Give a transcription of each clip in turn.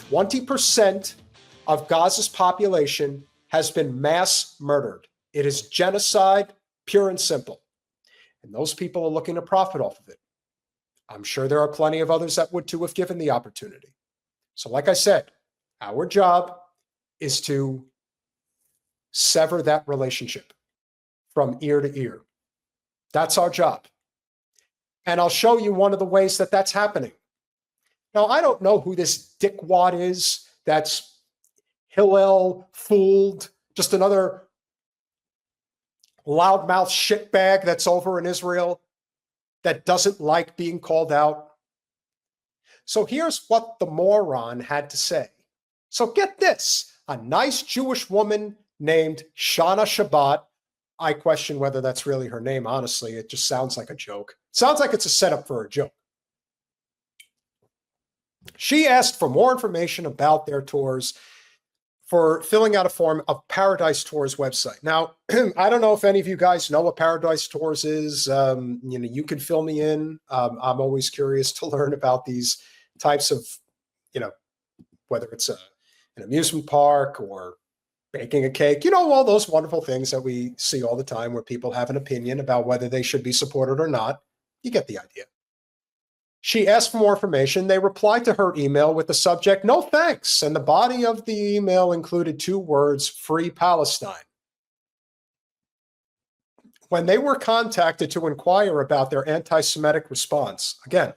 20% of Gaza's population has been mass murdered. It is genocide, pure and simple. And those people are looking to profit off of it. I'm sure there are plenty of others that would too if given the opportunity. So like I said, our job is to sever that relationship from ear to ear. That's our job. And I'll show you one of the ways that that's happening. Now, I don't know who this dickwad is that's Hillel fooled, just another loudmouth shitbag that's over in Israel that doesn't like being called out. So here's what the moron had to say. So get this, a nice Jewish woman named Shana Shabbat. I question whether that's really her name, honestly. It just sounds like a joke. Sounds like it's a setup for a joke. She asked for more information about their tours for filling out a form of Paradise Tours website. Now, I don't know if any of you guys know what Paradise Tours is. You can fill me in. I'm always curious to learn about these types of, whether it's an amusement park or baking a cake, all those wonderful things that we see all the time where people have an opinion about whether they should be supported or not. You get the idea. She asked for more information. They replied to her email with the subject, "No thanks." And the body of the email included 2 words, "Free Palestine." When they were contacted to inquire about their anti-Semitic response, again,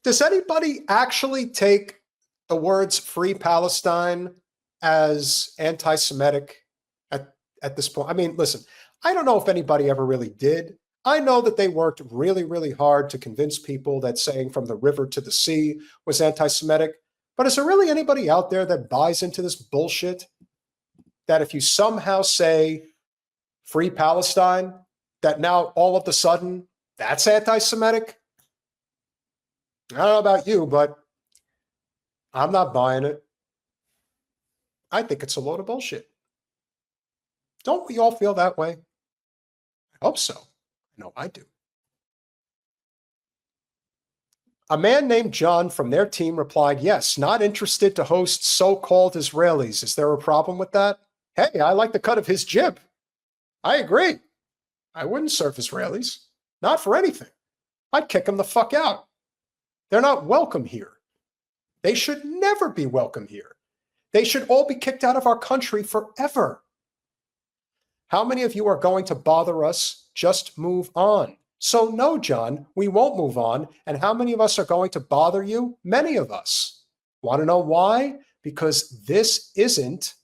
does anybody actually take the words "Free Palestine" as anti-Semitic at this point? I mean, listen, I don't know if anybody ever really did. I know that they worked really, really hard to convince people that saying "from the river to the sea" was anti-Semitic. But is there really anybody out there that buys into this bullshit? That if you somehow say "Free Palestine," that now all of a sudden that's anti-Semitic? I don't know about you, but I'm not buying it. I think it's a load of bullshit. Don't we all feel that way? I hope so. No, I do. A man named John from their team replied, "Yes, not interested to host so-called Israelis. Is there a problem with that?" Hey, I like the cut of his jib. I agree. I wouldn't serve Israelis. Not for anything. I'd kick them the fuck out. They're not welcome here. They should never be welcome here. They should all be kicked out of our country forever. How many of you are going to bother us? Just move on. So no, John, we won't move on. And how many of us are going to bother you? Many of us. Want to know why? Because this isn't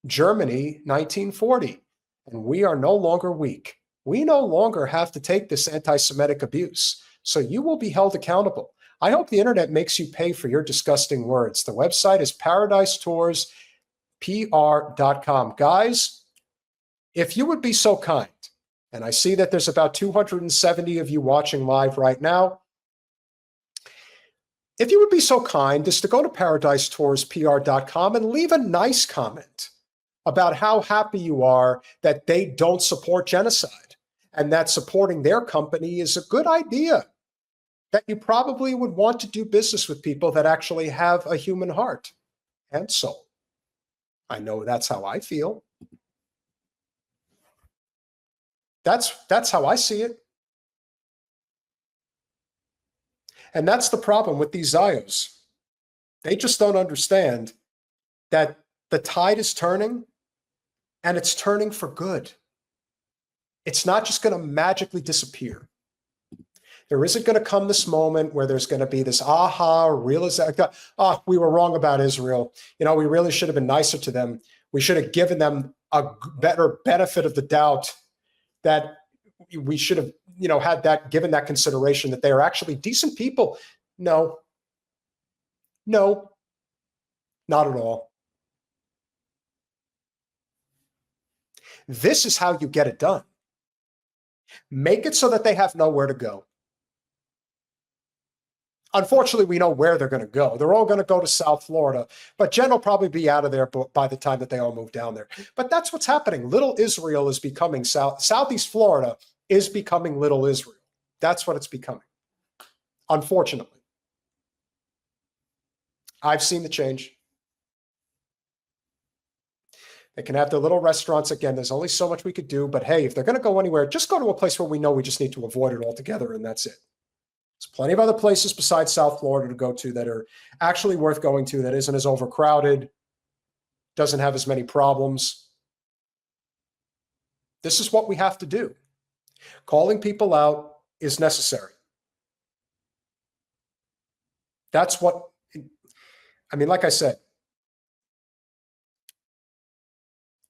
Germany 1940. And we are no longer weak. We no longer have to take this anti-Semitic abuse. So you will be held accountable. I hope the internet makes you pay for your disgusting words. The website is ParadiseToursPR.com. Guys, if you would be so kind, and I see that there's about 270 of you watching live right now, if you would be so kind as to go to ParadiseToursPR.com and leave a nice comment about how happy you are that they don't support genocide and that supporting their company is a good idea, that you probably would want to do business with people that actually have a human heart and soul. I know that's how I feel. That's how I see it. And that's the problem with these Zios. They just don't understand that the tide is turning, and it's turning for good. It's not just going to magically disappear. There isn't going to come this moment where there's going to be this aha realization, we were wrong about Israel. We really should have been nicer to them. We should have given them a better benefit of the doubt, that we should have, had that, given that consideration that they are actually decent people. No, not at all. This is how you get it done. Make it so that they have nowhere to go. Unfortunately, we know where they're going to go. They're all going to go to South Florida, but Jen will probably be out of there by the time that they all move down there. But that's what's happening. Little Israel is becoming Southeast Florida is becoming Little Israel. That's what it's becoming, unfortunately. I've seen the change. They can have their little restaurants again. There's only so much we could do. But hey, if they're going to go anywhere, just go to a place where we know we just need to avoid it altogether, and that's it. There's plenty of other places besides South Florida to go to that are actually worth going to, that isn't as overcrowded, doesn't have as many problems. This is what we have to do. Calling people out is necessary. That's what, I mean, like I said,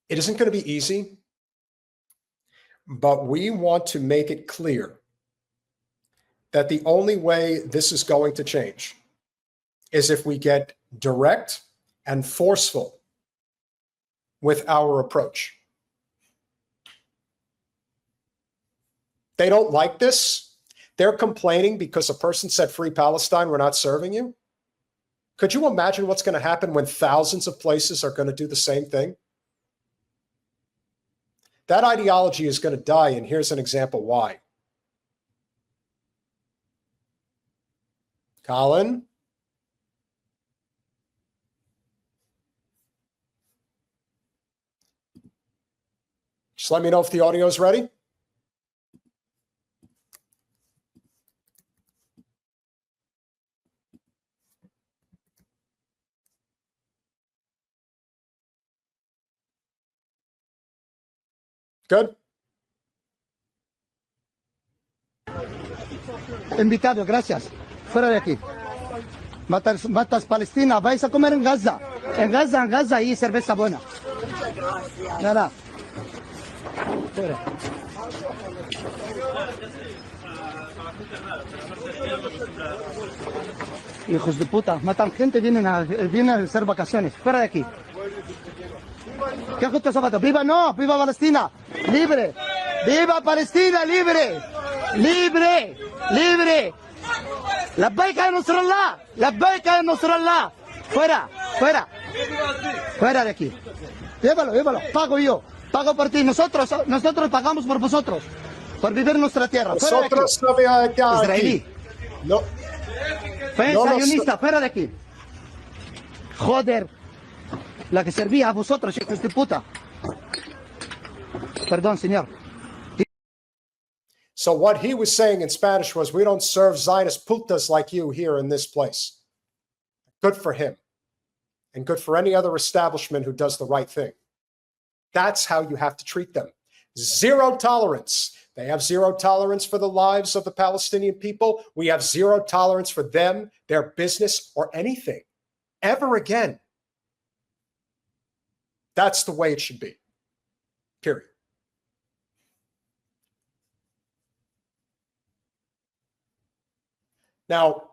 it isn't going to be easy, but we want to make it clear that the only way this is going to change is if we get direct and forceful with our approach. They don't like this. They're complaining because a person said free Palestine, we're not serving you. Could you imagine what's going to happen when thousands of places are going to do the same thing? That ideology is going to die, and here's an example why. Colin? Just let me know if the audio is ready. Good. Invitado, gracias. Fuera de aquí. Matas Palestina, vais a comer en Gaza. En Gaza hay cerveza buena. Nada. Fuera. Hijos de puta, matan gente, vienen a hacer vacaciones. Fuera de aquí. ¿Qué justo zapato? ¡Viva no! ¡Viva Palestina! ¡Libre! ¡Viva Palestina! ¡Libre! ¡Libre! ¡Libre! ¡Labbaik ya Nasrallah! ¡Labbaik ya Nasrallah! ¡Fuera! ¡Fuera! ¡Fuera de aquí! Llévalo, llévalo. Pago yo. Pago por ti. Nosotros pagamos por vosotros. Por vivir en nuestra tierra. ¡Fuera de aquí! Israelí. No. Sionista, fuera de aquí. Joder. La que servía a vosotros, hijos de puta. Perdón, señor. So what he was saying in Spanish was, we don't serve Zionist putas like you here in this place. Good for him. And good for any other establishment who does the right thing. That's how you have to treat them. Zero tolerance. They have zero tolerance for the lives of the Palestinian people. We have zero tolerance for them, their business, or anything. Ever again. That's the way it should be. Period. Now,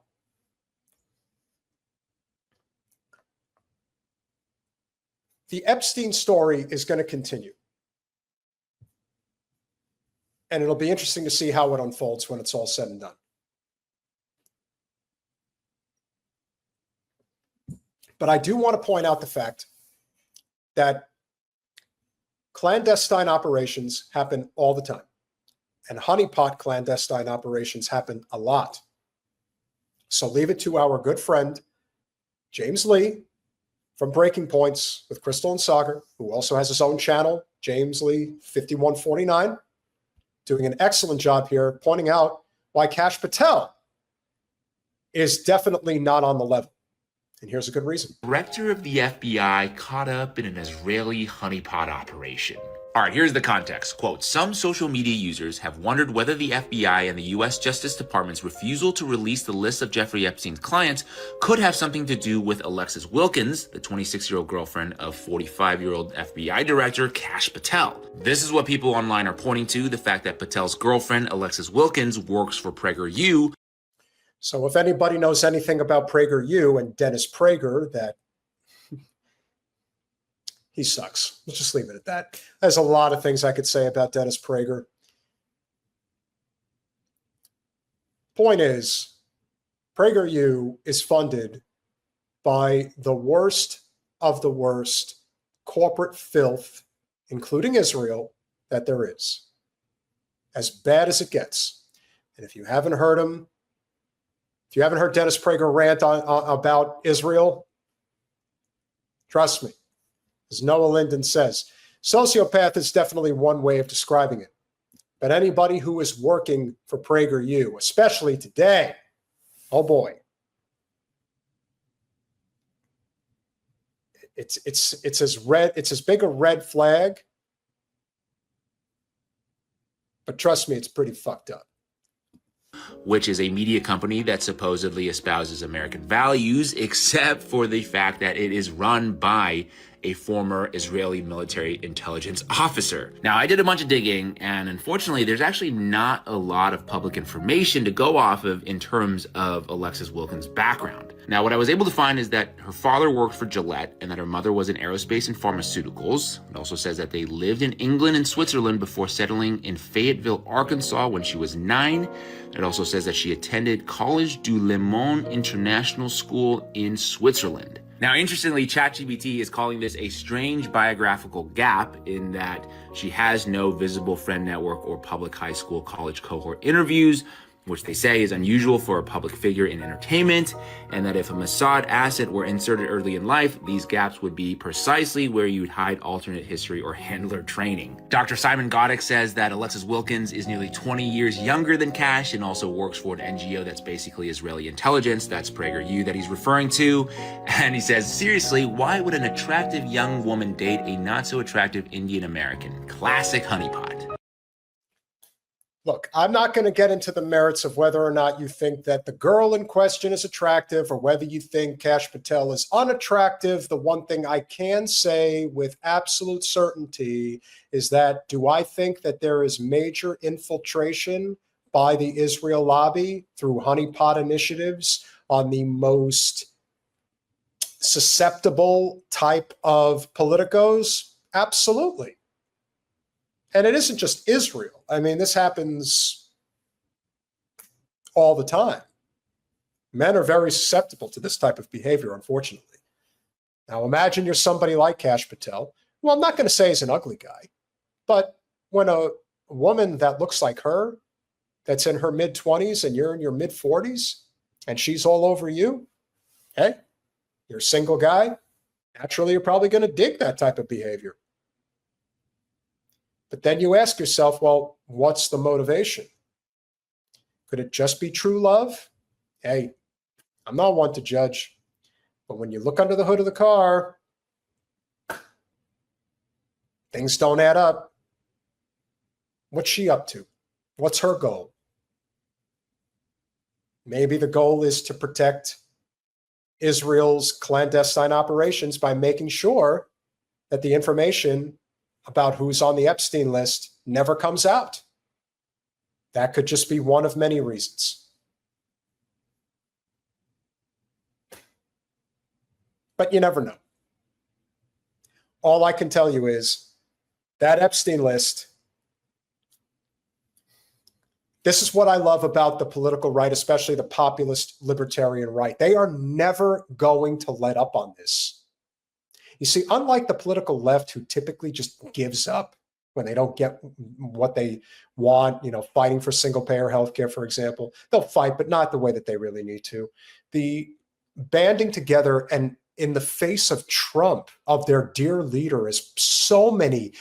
the Epstein story is going to continue. And it'll be interesting to see how it unfolds when it's all said and done. But I do want to point out the fact that clandestine operations happen all the time. And HoneyPot clandestine operations happen a lot. So leave it to our good friend, James Lee, from Breaking Points with Crystal and Sagar, who also has his own channel, James Lee 5149, doing an excellent job here, pointing out why Kash Patel is definitely not on the level. And here's a good reason. Director of the FBI caught up in an Israeli honeypot operation. All right, here's the context. Quote, some social media users have wondered whether the FBI and the U.S. Justice Department's refusal to release the list of Jeffrey Epstein's clients could have something to do with Alexis Wilkins, the 26-year-old girlfriend of 45-year-old FBI Director Kash Patel. This is what people online are pointing to, the fact that Patel's girlfriend, Alexis Wilkins, works for PragerU. So if anybody knows anything about PragerU and Dennis Prager, that he sucks. Let's just leave it at that. There's a lot of things I could say about Dennis Prager. Point is, PragerU is funded by the worst of the worst corporate filth, including Israel, that there is. As bad as it gets. And if you haven't heard him, if you haven't heard Dennis Prager rant about Israel, Trust me. As Noah Linden says, sociopath is definitely one way of describing it. But anybody who is working for PragerU, especially today, oh boy, it's as big a red flag. But trust me, it's pretty fucked up. Which is a media company that supposedly espouses American values, except for the fact that it is run by a former Israeli military intelligence officer. Now, I did a bunch of digging, and unfortunately, there's actually not a lot of public information to go off of in terms of Alexis Wilkins' background. Now, what I was able to find is that her father worked for Gillette and that her mother was in aerospace and pharmaceuticals. It also says that they lived in England and Switzerland before settling in Fayetteville, Arkansas when she was 9. It also says that she attended College du Le Monde International School in Switzerland. Now, interestingly, ChatGPT is calling this a strange biographical gap in that she has no visible friend network or public high school college cohort interviews, which they say is unusual for a public figure in entertainment, and that if a Mossad asset were inserted early in life, these gaps would be precisely where you'd hide alternate history or handler training. Dr. Simon Goddick says that Alexis Wilkins is nearly 20 years younger than Kash and also works for an NGO that's basically Israeli intelligence, that's PragerU that he's referring to, and he says, seriously, why would an attractive young woman date a not-so-attractive Indian American? Classic HoneyPot. Look, I'm not going to get into the merits of whether or not you think that the girl in question is attractive or whether you think Kash Patel is unattractive. The one thing I can say with absolute certainty is that do I think that there is major infiltration by the Israel lobby through honeypot initiatives on the most susceptible type of politicos? Absolutely. And it isn't just Israel. I mean, this happens all the time. Men are very susceptible to this type of behavior, unfortunately. Now, imagine you're somebody like Kash Patel. Well, I'm not going to say he's an ugly guy, but when a woman that looks like her, that's in her mid-20s and you're in your mid-40s, and she's all over you, hey, you're a single guy, naturally you're probably going to dig that type of behavior. But then you ask yourself, well, what's the motivation? Could it just be true love? Hey, I'm not one to judge, but when you look under the hood of the car, things don't add up. What's she up to? What's her goal? Maybe the goal is to protect Israel's clandestine operations by making sure that the information about who's on the Epstein list never comes out. That could just be one of many reasons. But you never know. All I can tell you is that Epstein list, this is what I love about the political right, especially the populist libertarian right. They are never going to let up on this. You see, unlike the political left, who typically just gives up when they don't get what they want, fighting for single-payer healthcare, for example, they'll fight, but not the way that they really need to. The banding together and in the face of Trump, of their dear leader, as so many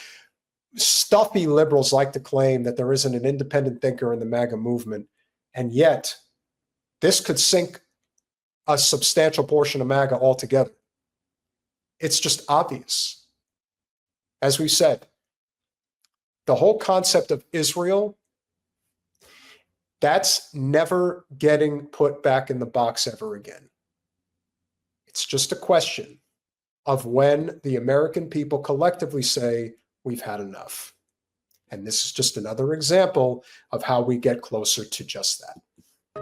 stuffy liberals like to claim that there isn't an independent thinker in the MAGA movement, and yet this could sink a substantial portion of MAGA altogether. It's just obvious. As we said, the whole concept of Israel, that's never getting put back in the box ever again. It's just a question of when the American people collectively say, we've had enough. And this is just another example of how we get closer to just that.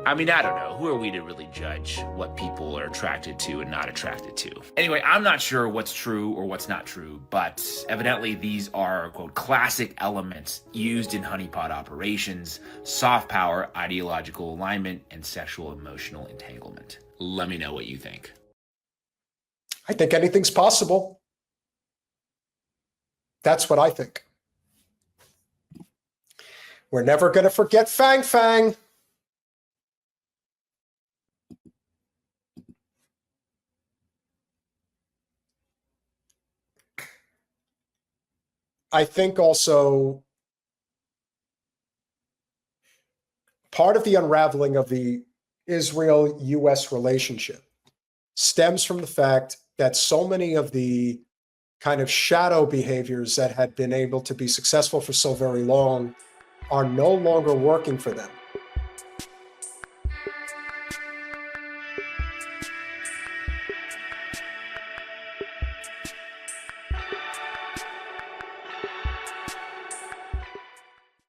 I mean, I don't know. Who are we to really judge what people are attracted to and not attracted to? Anyway, I'm not sure what's true or what's not true, but evidently these are, quote, classic elements used in honeypot operations: soft power, ideological alignment, and sexual emotional entanglement. Let me know what you think. I think anything's possible. That's what I think. We're never going to forget Fang Fang. I think also part of the unraveling of the Israel-US relationship stems from the fact that so many of the kind of shadow behaviors that had been able to be successful for so very long are no longer working for them.